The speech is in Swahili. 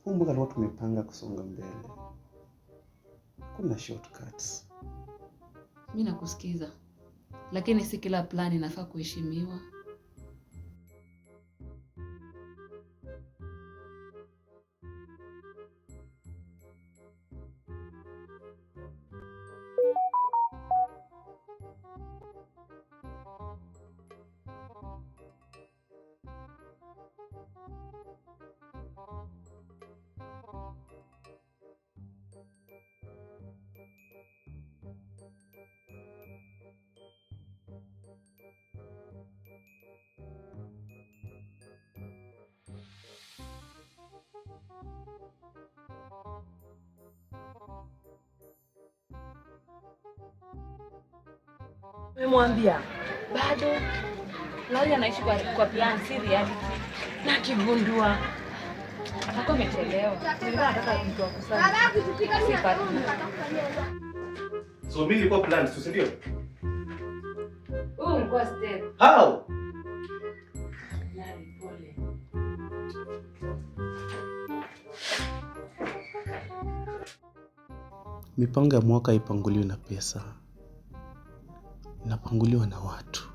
huu mwaka tulikuwa tumepanga kusonga mbele. Kuna shortcuts. Mimi nakusikiza. Lakini si kila plan inafaa kuheshimiwa. Nimemwambia bado Lawyer anaishi kwa plan si reality. Na kigundua atakuwa amechelewa. Nilikuwa nataka mtu wa kusanya. Si partner. So mimi nilikuwa plan, si ndio? Wewe ulikuwa step. How? Nani pole. Mipango ya mwaka ipanguliwe na pesa. Inapanguliwa na watu.